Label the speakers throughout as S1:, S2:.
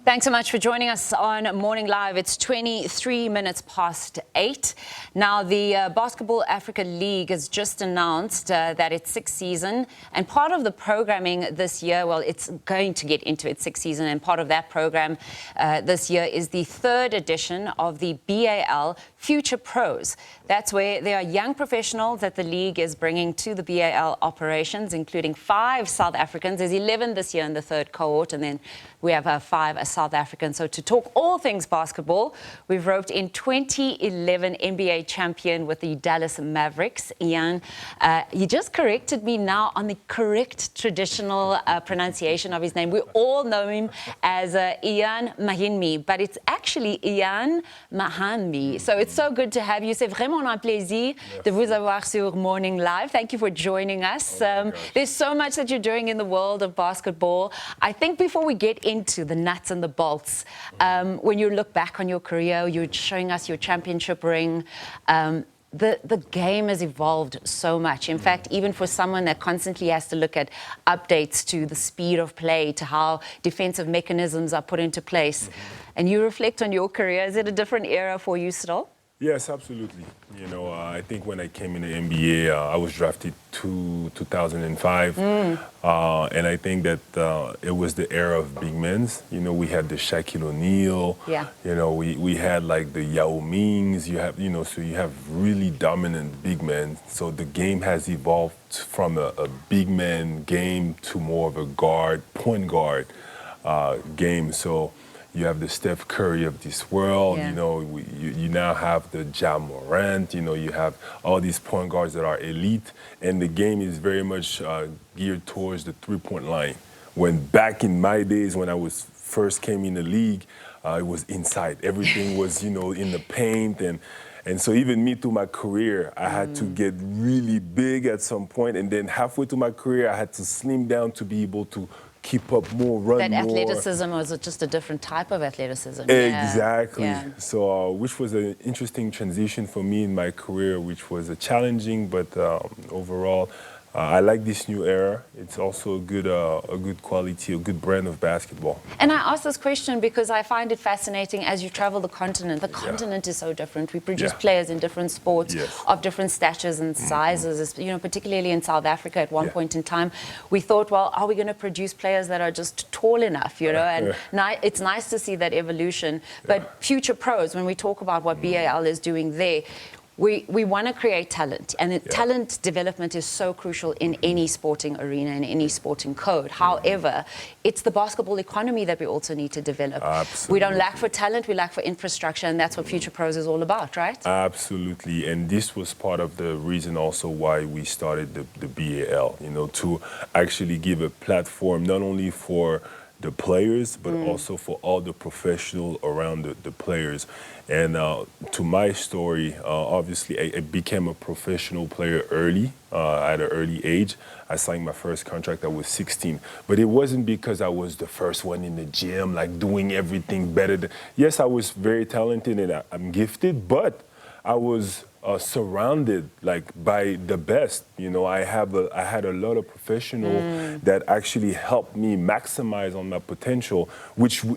S1: Thanks so much for joining us on Morning Live. It's 23 minutes past 8. Now, the Basketball Africa League has just announced that its sixth season, and part of the programming this year, well, it's going to get into its sixth season, and part of that program this year is the third edition of the BAL Future Pros. That's where there are young professionals that the league is bringing to the BAL operations, including 5 South Africans. There's 11 this year in the third cohort, and then we have 5 South Africans. So to talk all things basketball, we've roped in 2011 NBA champion with the Dallas Mavericks, Ian. He just corrected me now on the correct traditional pronunciation of his name. We all know him as Ian Mahinmi, but it's actually Ian Mahinmi. So it's so good to have you. C'est vraiment un plaisir de vous avoir sur Morning Live. Thank you for joining us. There's so much that you're doing in the world of basketball. I think before we get into the nuts and the bolts, when you look back on your career, you're showing us your championship ring. The game has evolved so much. In fact, even for someone that constantly has to look at updates to the speed of play, to how defensive mechanisms are put into place, and you reflect on your career, is it a different era for you still?
S2: Yes, absolutely. You know, I think when I came in the NBA, I was drafted 2005, and I think that it was the era of big men. You know, we had the Shaquille O'Neal.
S1: Yeah.
S2: You know, we had like the Yao Mings. You have, so you have really dominant big men. So the game has evolved from a big man game to more of a point guard game. So you have the Steph Curry of this world,
S1: yeah.
S2: You know, you now have the Ja Morant, you know, you have all these point guards that are elite, and the game is very much geared towards the three-point line. When back in my days, when I first came in the league, it was inside. Everything was, you know, in the paint, and so even me through my career, I had to get really big at some point, and then halfway through my career, I had to slim down to be able to keep up more, run more.
S1: That athleticism, or was it just a different type of athleticism?
S2: Exactly.
S1: Yeah.
S2: So, which was an interesting transition for me in my career, which was challenging, but overall, I like this new era. It's also a good quality, a good brand of basketball.
S1: And I ask this question because I find it fascinating as you travel the continent. The continent is so different. We produce players in different sports of different statures and sizes. You know, particularly in South Africa at one point in time, we thought, well, are we going to produce players that are just tall enough, you know? And it's nice to see that evolution. But Future Pros, when we talk about what BAL is doing there, we want to create talent, and talent development is so crucial in any sporting arena, in any sporting code. However, it's the basketball economy that we also need to develop.
S2: Absolutely.
S1: We don't lack for talent, we lack for infrastructure, and that's what Future Pros is all about, right?
S2: Absolutely, and this was part of the reason also why we started the BAL, you know, to actually give a platform not only for the players, but also for all the professionals around the players. And to my story, obviously, I became a professional player early, at an early age. I signed my first contract, I was 16. But it wasn't because I was the first one in the gym, like doing everything better. Yes, I was very talented and I'm gifted, but I was surrounded like by the best. You know, I had a lot of professionals that actually helped me maximize on my potential,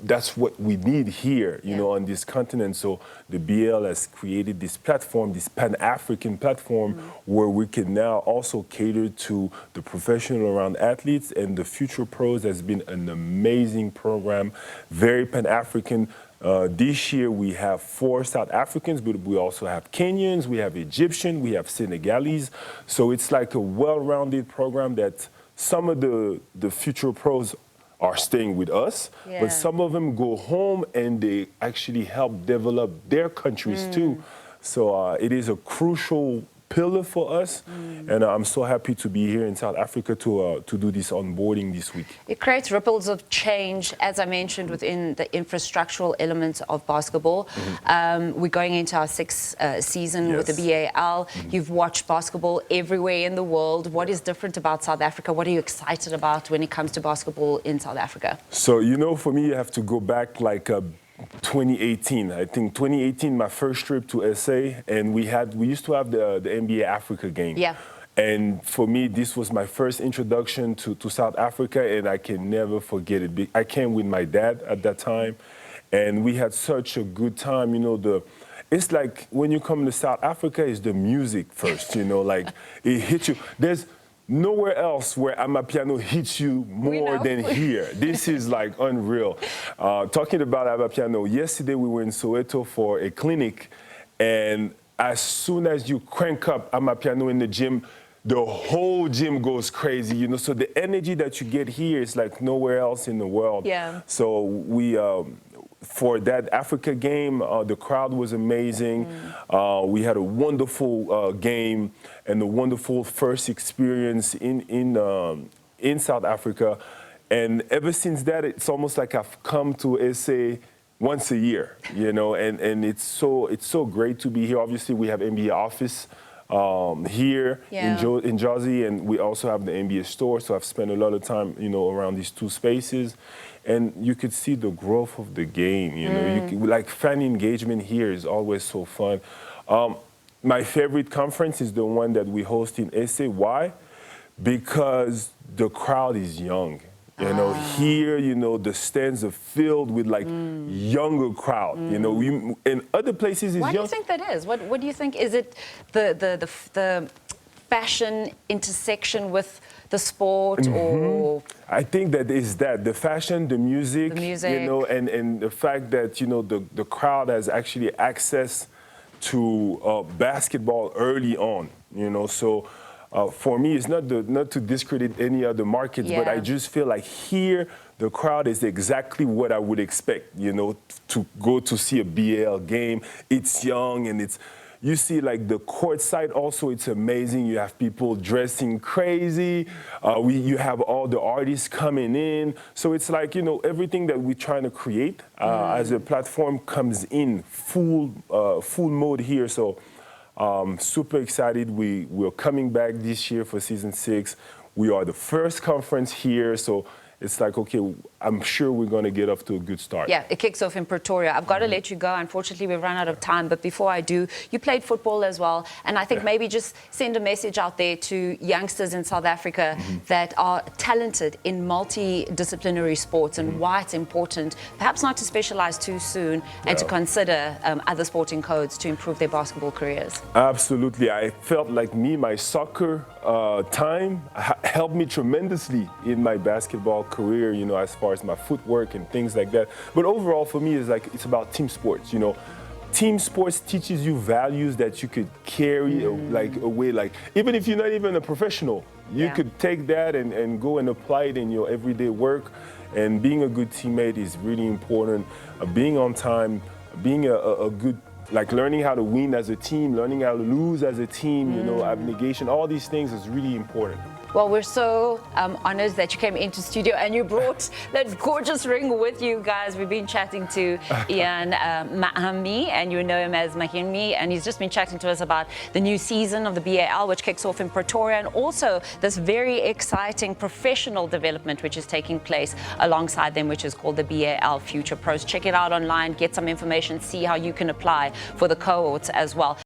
S2: that's what we need here, you know, on this continent. So the BL has created this platform, this Pan-African platform, where we can now also cater to the professional around athletes, and the Future Pros has been an amazing program, very Pan-African. This year we have 4 South Africans, but we also have Kenyans, we have Egyptian, we have Senegalese. So it's like a well-rounded program that some of the Future Pros are staying with us, but some of them go home and they actually help develop their countries too. So it is a crucial pillar for us, and I'm so happy to be here in South Africa to do this onboarding this week.
S1: It creates ripples of change, as I mentioned, within the infrastructural elements of basketball. We're going into our 6th season with the BAL. You've watched basketball everywhere in the world. What is different about South Africa? What are you excited about when it comes to basketball in South Africa?
S2: So, you know, for me, you have to go back like 2018. I think 2018, my first trip to SA, and we used to have the NBA Africa game.
S1: Yeah.
S2: And for me, this was my first introduction to South Africa, and I can never forget it. I came with my dad at that time, and we had such a good time. You know, it's like when you come to South Africa, it's the music first, you know, like it hits you. There's nowhere else where Amapiano hits you more than here. This is like unreal. Talking about Amapiano, yesterday we were in Soweto for a clinic, and as soon as you crank up Amapiano in the gym, the whole gym goes crazy, you know. So the energy that you get here is like nowhere else in the world.
S1: Yeah.
S2: So we, for that Africa game, the crowd was amazing. We had a wonderful game and a wonderful first experience in South Africa. And ever since that, it's almost like I've come to SA once a year, you know. And it's so great to be here. Obviously, we have NBA office here in Jersey, and we also have the NBA store. So I've spent a lot of time, you know, around these two spaces, and you could see the growth of the game. You know, like fan engagement here is always so fun. My favorite conference is the one that we host in SA. Why? Because the crowd is young. You know, here, you know, the stands are filled with like younger crowd. You know, in other places it's
S1: Why
S2: young.
S1: do you think that is? What do you think? Is it the fashion intersection with the sport, or?
S2: I think that is that the fashion, the music,
S1: you
S2: know, and the fact that, you know, the crowd has actually access to basketball early on. You know, so. For me, it's not to discredit any other markets, but I just feel like here the crowd is exactly what I would expect, you know, to go to see a BAL game. It's young, and you see like the court side also, it's amazing. You have people dressing crazy. You have all the artists coming in. So it's like, you know, everything that we're trying to create as a platform comes in full mode here. So. Super excited. We're coming back this year for season 6. We are the first conference here, so it's like, okay, I'm sure we're going to get off to a good start.
S1: Yeah, it kicks off in Pretoria. I've got to let you go. Unfortunately, we've run out of time. But before I do, you played football as well. And I think maybe just send a message out there to youngsters in South Africa that are talented in multidisciplinary sports and why it's important, perhaps not to specialize too soon and to consider other sporting codes to improve their basketball careers.
S2: Absolutely. I felt like my soccer time helped me tremendously in my basketball career, you know, as far as my footwork and things like that. But overall, for me, it's about team sports, you know. Team sports teaches you values that you could carry away, like even if you're not even a professional, you could take that and go and apply it in your everyday work. And being a good teammate is really important. Being on time, being a good, like learning how to win as a team, learning how to lose as a team, you know, abnegation, all these things is really important.
S1: Well, we're so honored that you came into studio and you brought that gorgeous ring with you, guys. We've been chatting to Ian Mahinmi, and you know him as Mahinmi, and he's just been chatting to us about the new season of the BAL, which kicks off in Pretoria, and also this very exciting professional development which is taking place alongside them, which is called the BAL Future Pros. Check it out online, get some information, see how you can apply for the cohorts as well.